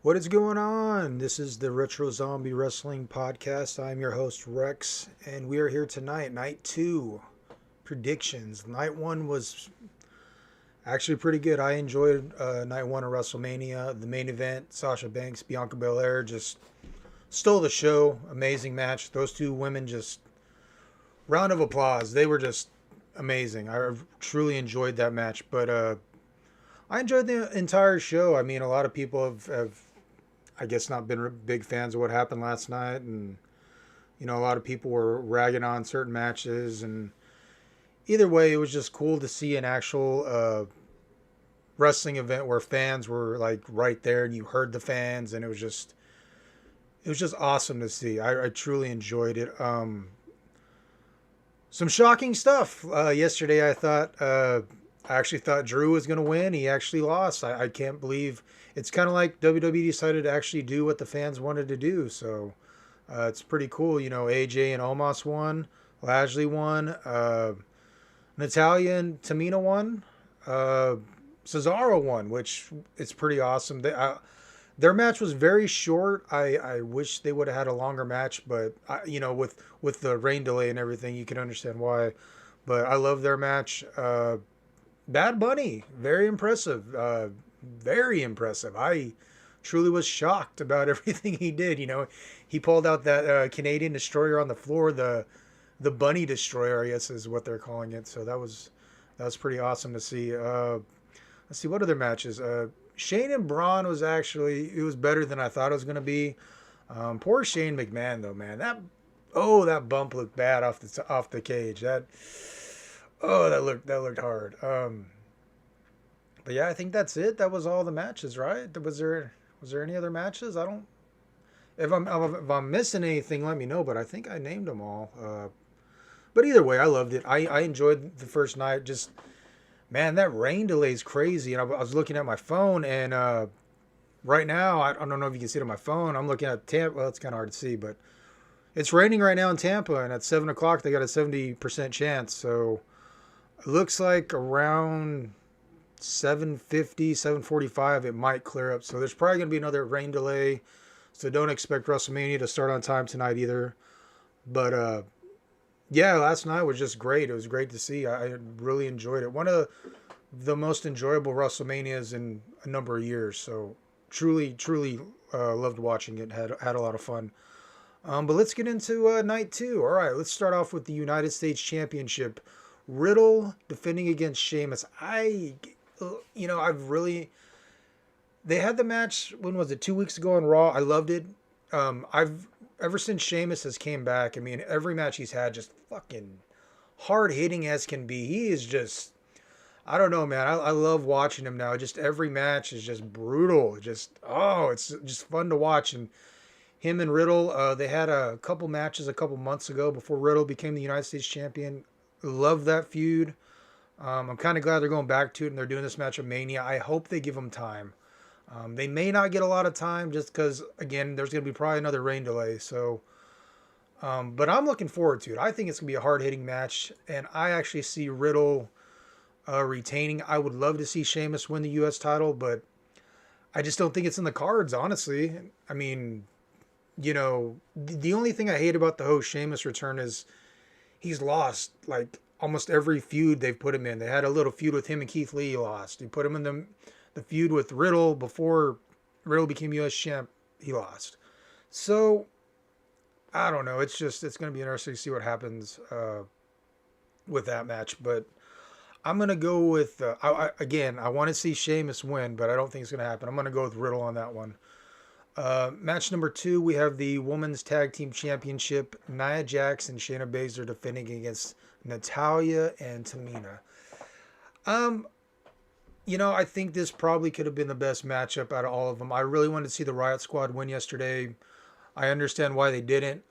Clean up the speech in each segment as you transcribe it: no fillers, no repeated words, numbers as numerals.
What is going on? This is the Retro Zombie Wrestling Podcast. I'm your host, Rex, and we are here tonight, night two. Predictions. Night one was actually pretty good. I enjoyed night one of WrestleMania. The main event, Sasha Banks, Bianca Belair, just stole the show. Amazing match. Those two women just, round of applause. They were just amazing. I truly enjoyed that match, but I enjoyed the entire show. I mean, a lot of people have I guess not been big fans of what happened last night, and a lot of people were ragging on certain matches, and either way, it was just cool to see an actual wrestling event where fans were like right there, and you heard the fans, and it was just awesome to see. I truly enjoyed it. Some shocking stuff yesterday. I actually thought Drew was going to win. He actually lost. I can't believe it's kind of like WWE decided to actually do what the fans wanted to do. So it's pretty cool. AJ and Omos won. Lashley won. Natalia and Tamina won. Cesaro won, which it's pretty awesome. Their match was very short. I wish they would have had a longer match, but with the rain delay and everything, you can understand why. But I love their match. Bad Bunny, very impressive. Very impressive. I truly was shocked about everything he did. He pulled out that Canadian destroyer on the floor, the Bunny Destroyer, I guess is what they're calling it. So that was pretty awesome to see. Let's see what other matches. Shane and Braun it was better than I thought it was gonna be. Poor Shane McMahon though, man. That bump looked bad off the cage. That looked hard. But yeah, I think that's it. That was all the matches, right? Was there any other matches? I don't. If I'm missing anything, let me know. But I think I named them all. But either way, I loved it. I enjoyed the first night. Just man, that rain delay is crazy. And I was looking at my phone, and right now I don't know if you can see it on my phone. I'm looking at Tampa. Well, it's kind of hard to see, but it's raining right now in Tampa, and at 7 o'clock they got a 70% chance. So it looks like around 7:50, 7:45 it might clear up. So there's probably going to be another rain delay. So don't expect WrestleMania to start on time tonight either. But yeah, last night was just great. It was great to see. I really enjoyed it. One of the most enjoyable WrestleManias in a number of years. So truly, truly loved watching it. Had a lot of fun. But let's get into night two. All right, let's start off with the United States Championship. Riddle defending against Sheamus. They had the match, when was it, 2 weeks ago on Raw. I loved it. I've ever since Sheamus has came back, I mean, every match he's had just fucking hard hitting as can be. He is just, I don't know, man. I love watching him now. Just every match is just brutal. It's just fun to watch. And him and Riddle, they had a couple matches a couple months ago before Riddle became the United States champion. Love that feud. I'm kind of glad they're going back to it and they're doing this match at Mania. I hope they give them time. They may not get a lot of time just because, again, there's going to be probably another rain delay. So, but I'm looking forward to it. I think it's going to be a hard-hitting match, and I actually see Riddle retaining. I would love to see Sheamus win the U.S. title, but I just don't think it's in the cards, honestly. I mean, the only thing I hate about the whole Sheamus return is he's lost like almost every feud they've put him in. They had a little feud with him and Keith Lee. He lost. You put him in the feud with Riddle before Riddle became U.S. champ. He lost. So I don't know. It's going to be interesting to see what happens with that match. But I'm going to go with, I want to see Sheamus win, but I don't think it's going to happen. I'm going to go with Riddle on that one. Match number 2, we have the Women's Tag Team Championship. Nia Jax and Shayna Baszler defending against Natalya and Tamina. I think this probably could have been the best matchup out of all of them. I really wanted to see the Riot Squad win yesterday. I understand why they didn't.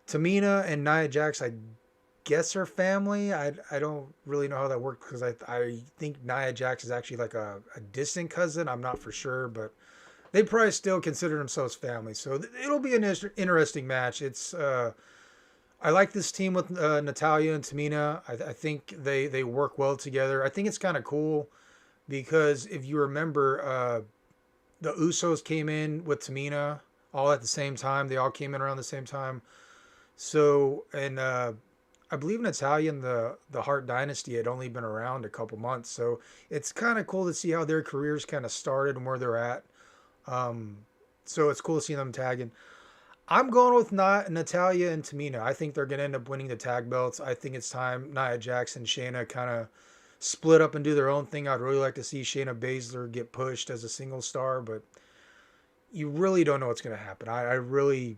Tamina and Nia Jax, I guess, are family. I don't really know how that worked because I think Nia Jax is actually like a distant cousin. I'm not for sure, but they probably still consider themselves family. So it'll be an interesting match. I like this team with Natalya and Tamina. I think they work well together. I think it's kind of cool because if you remember, the Usos came in with Tamina all at the same time. They all came in around the same time. So, and I believe Natalia and the Hart Dynasty had only been around a couple months. So it's kind of cool to see how their careers kind of started and where they're at. Um, so it's cool to see them tagging. I'm going with Natalia and Tamina. I think they're going to end up winning the tag belts. I think it's time Nia Jax and Shayna kind of split up and do their own thing. I'd really like to see Shayna Baszler get pushed as a single star, but you really don't know what's going to happen. I really,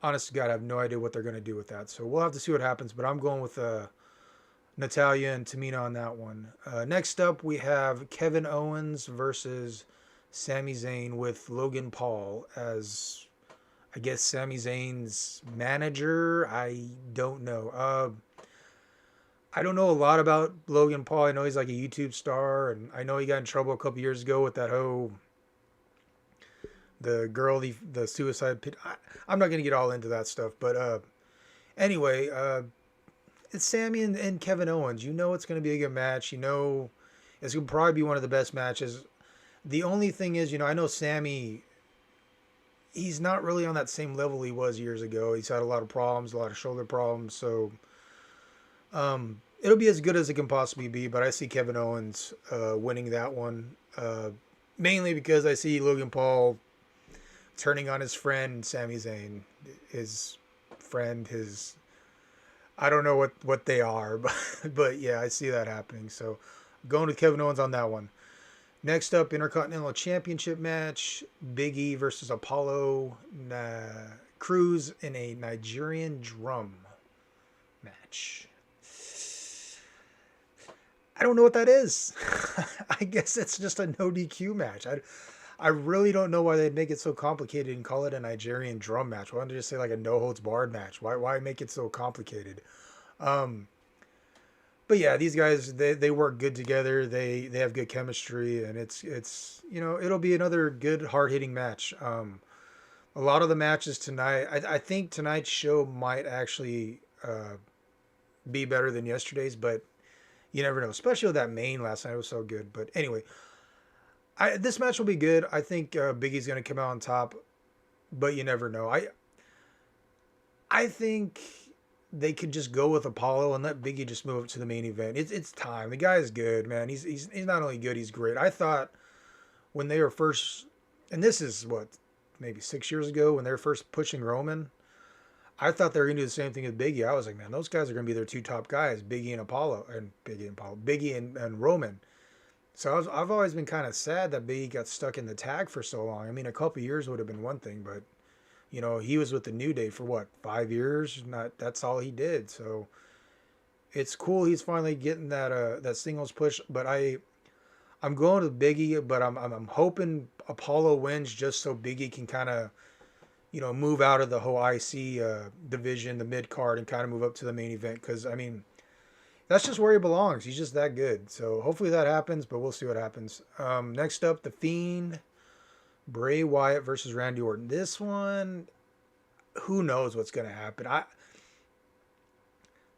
honest to God, I have no idea what they're going to do with that. So we'll have to see what happens, but I'm going with Natalia and Tamina on that one. Next up, we have Kevin Owens versus Sami Zayn with Logan Paul as, I guess, Sami Zayn's manager. I don't know. I don't know a lot about Logan Paul. I know he's like a YouTube star, and I know he got in trouble a couple years ago with that whole the girl, the suicide pit. I'm not gonna get all into that stuff, but anyway, it's Sammy and Kevin Owens. You know it's gonna be a good match. You know it's gonna probably be one of the best matches. The only thing is, I know Sammy. He's not really on that same level he was years ago. He's had a lot of problems, a lot of shoulder problems. So it'll be as good as it can possibly be. But I see Kevin Owens winning that one, mainly because I see Logan Paul turning on his friend Sami Zayn, his friend, I don't know what they are, but yeah, I see that happening. So going with Kevin Owens on that one. Next up, Intercontinental Championship match, Big E versus Apollo Crews in a Nigerian drum match. I don't know what that is. I guess it's just a no DQ match. I really don't know why they'd make it so complicated and call it a Nigerian drum match. Why don't they just say like a no holds barred match? Why make it so complicated? But yeah, these guys they work good together. They have good chemistry, and it's it'll be another good hard hitting match. A lot of the matches tonight, I think tonight's show might actually be better than yesterday's, but you never know. Especially with that main last night, it was so good. But anyway, this match will be good. I think Big E's going to come out on top, but you never know. I think they could just go with Apollo and let Big E just move up to the main event. It's time. The guy is good, man. He's not only good, he's great. I thought when they were first, and this is what, maybe 6 years ago, when they were first pushing Roman, I thought they were going to do the same thing with Big E. I was like, man, those guys are going to be their two top guys, Big E and Roman. So I've always been kind of sad that Big E got stuck in the tag for so long. I mean, a couple years would have been one thing, but he was with the New Day for what, 5 years? That's all he did. So it's cool he's finally getting that singles push. But I'm going to Big E, but I'm hoping Apollo wins just so Big E can kind of move out of the whole IC division, the mid card, and kind of move up to the main event. Because I mean, that's just where he belongs. He's just that good. So hopefully that happens, but we'll see what happens. Next up, The Fiend, Bray Wyatt versus Randy Orton. This one, who knows what's going to happen.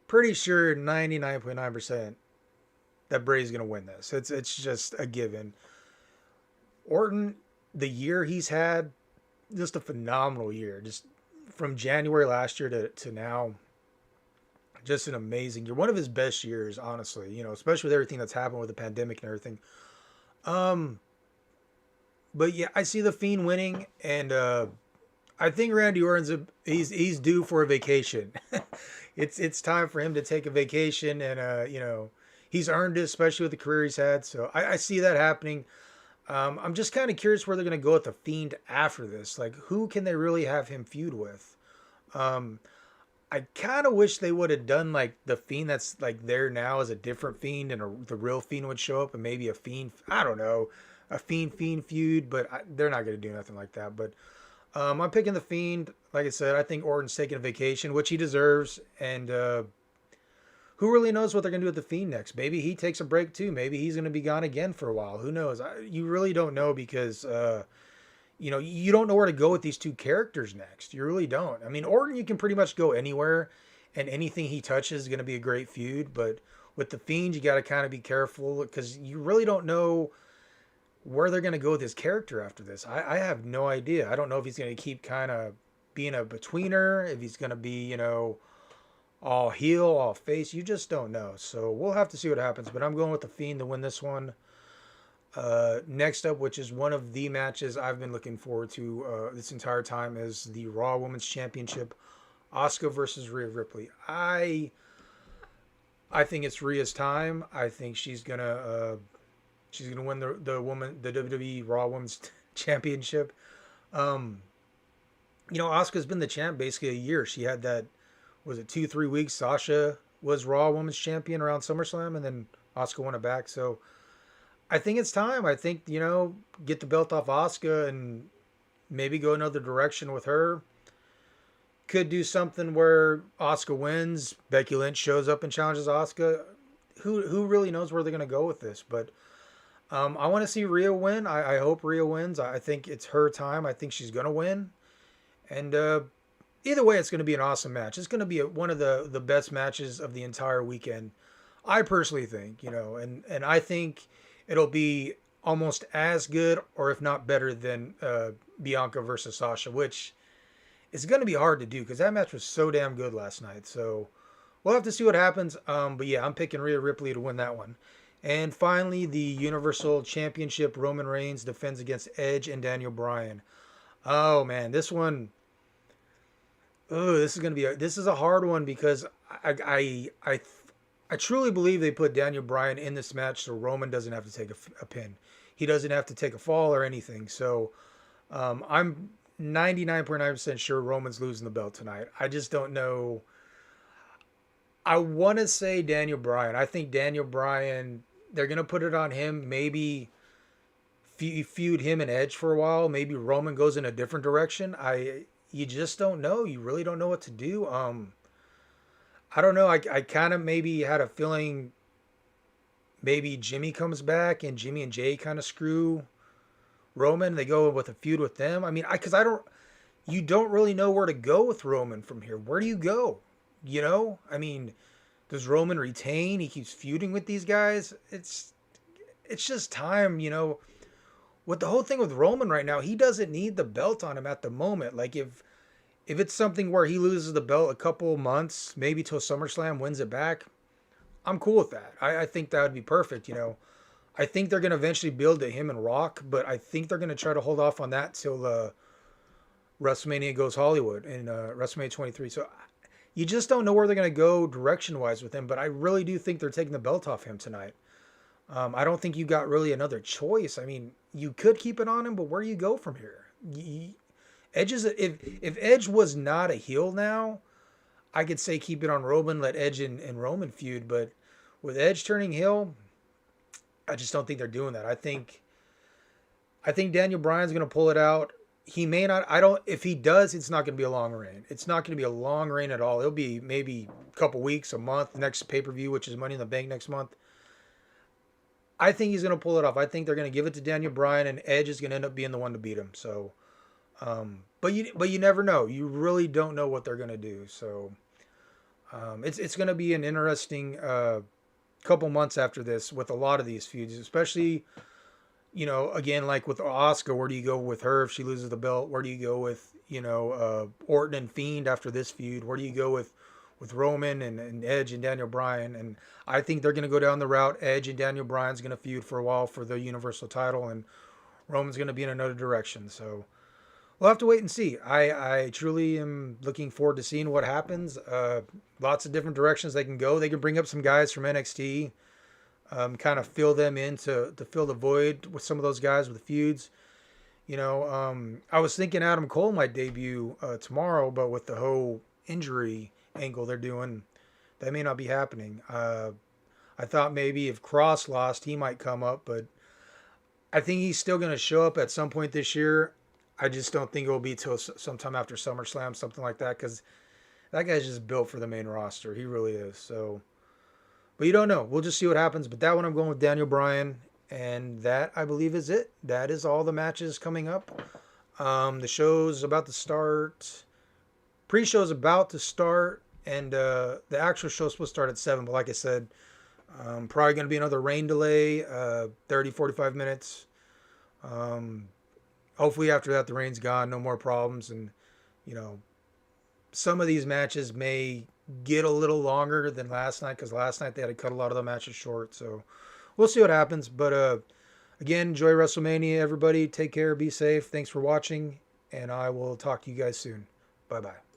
Pretty sure 99.9% that Bray's going to win this. It's just a given. Orton, the year he's had, just a phenomenal year. Just from January last year to now, just an amazing year. One of his best years, honestly, especially with everything that's happened with the pandemic and everything. But yeah, I see The Fiend winning, and I think Randy Orton's he's due for a vacation. It's time for him to take a vacation, and he's earned it, especially with the career he's had. So I see that happening. I'm just kind of curious where they're going to go with The Fiend after this. Like, who can they really have him feud with? I kind of wish they would have done like the Fiend that's like there now as a different Fiend, and the real Fiend would show up, and maybe a Fiend, I don't know, a Fiend feud, but they're not going to do nothing like that. But I'm picking The Fiend. Like I said, I think Orton's taking a vacation, which he deserves, and who really knows what they're going to do with The Fiend next? Maybe he takes a break too. Maybe he's going to be gone again for a while. Who knows? You really don't know because, you don't know where to go with these two characters next. You really don't. I mean, Orton, you can pretty much go anywhere, and anything he touches is going to be a great feud. But with The Fiend, you got to kind of be careful because you really don't know where they're going to go with his character after this. I have no idea. I don't know if he's going to keep kind of being a betweener, if he's going to be, all heel, all face. You just don't know. So we'll have to see what happens. But I'm going with the Fiend to win this one. Next up, which is one of the matches I've been looking forward to this entire time, is the Raw Women's Championship, Asuka versus Rhea Ripley. I think it's Rhea's time. I think she's gonna win the WWE Raw Women's Championship. Asuka's been the champ basically a year. She had that, was it 2-3 weeks? Sasha was Raw Women's Champion around SummerSlam, and then Asuka won it back. So I think it's time. I think, get the belt off Asuka and maybe go another direction with her. Could do something where Asuka wins, Becky Lynch shows up and challenges Asuka. Who really knows where they're going to go with this? But I want to see Rhea win. I hope Rhea wins. I think it's her time. I think she's going to win. And either way, it's going to be an awesome match. It's going to be one of the best matches of the entire weekend. I personally think, and I think it'll be almost as good, or if not better, than Bianca versus Sasha, which is going to be hard to do because that match was so damn good last night. So we'll have to see what happens. But yeah, I'm picking Rhea Ripley to win that one. And finally, the Universal Championship, Roman Reigns defends against Edge and Daniel Bryan. Oh man, this one. Oh, this is a hard one because I truly believe they put Daniel Bryan in this match so Roman doesn't have to take a pin. He doesn't have to take a fall or anything. So I'm 99.9% sure Roman's losing the belt tonight. I just don't know. I want to say Daniel Bryan. I think Daniel Bryan, they're going to put it on him. Maybe feud him and Edge for a while. Maybe Roman goes in a different direction. You just don't know. You really don't know what to do. I don't know. I kind of maybe had a feeling maybe Jimmy comes back and Jimmy and Jay kind of screw Roman. They go with a feud with them. I mean, you don't really know where to go with Roman from here. Where do you go? I mean, does Roman retain? He keeps feuding with these guys. It's just time, With the whole thing with Roman right now, he doesn't need the belt on him at the moment. Like if it's something where he loses the belt a couple months, maybe till SummerSlam, wins it back, I'm cool with that. I think that would be perfect, I think they're going to eventually build to him and Rock, but I think they're going to try to hold off on that till WrestleMania goes Hollywood in WrestleMania 23. So you just don't know where they're going to go direction-wise with him, but I really do think they're taking the belt off him tonight. I don't think you got really another choice. I mean, you could keep it on him, but where do you go from here? Edge is if Edge was not a heel now, I could say keep it on Roman, let Edge and Roman feud. But with Edge turning heel, I just don't think they're doing that. I think Daniel Bryan's going to pull it out. He may not. If he does, it's not going to be a long reign. It's not going to be a long reign at all. It'll be maybe a couple weeks, a month. Next pay-per-view, which is Money in the Bank next month. I think he's going to pull it off. I think they're going to give it to Daniel Bryan, and Edge is going to end up being the one to beat him. So, but you never know. You really don't know what they're going to do. So, it's going to be an interesting couple months after this with a lot of these feuds, especially, again, like with Asuka, where do you go with her if she loses the belt? Where do you go with, Orton and Fiend after this feud? Where do you go with Roman and Edge and Daniel Bryan? And I think they're going to go down the route. Edge and Daniel Bryan's going to feud for a while for the Universal title, and Roman's going to be in another direction. So we'll have to wait and see. I truly am looking forward to seeing what happens. Lots of different directions they can go. They can bring up some guys from NXT, kind of fill them in to fill the void with some of those guys with the feuds. I was thinking Adam Cole might debut tomorrow, but with the whole injury angle they're doing, that may not be happening. I thought maybe if Cross lost, he might come up, but I think he's still going to show up at some point this year. I just don't think it will be till sometime after SummerSlam, something like that, because that guy's just built for the main roster. He really is. So, but you don't know. We'll just see what happens. But that one, I'm going with Daniel Bryan, and that, I believe, is it. That is all the matches coming up. The show's about to start. Pre-show's about to start, and the actual show's supposed to start at 7, but like I said, probably going to be another rain delay, 30, 45 minutes. Hopefully after that the rain's gone, no more problems, and you know some of these matches may get a little longer than last night because last night they had to cut a lot of the matches short. So we'll see what happens. But again, enjoy WrestleMania, everybody. Take care, be safe. Thanks for watching, and I will talk to you guys soon. Bye bye.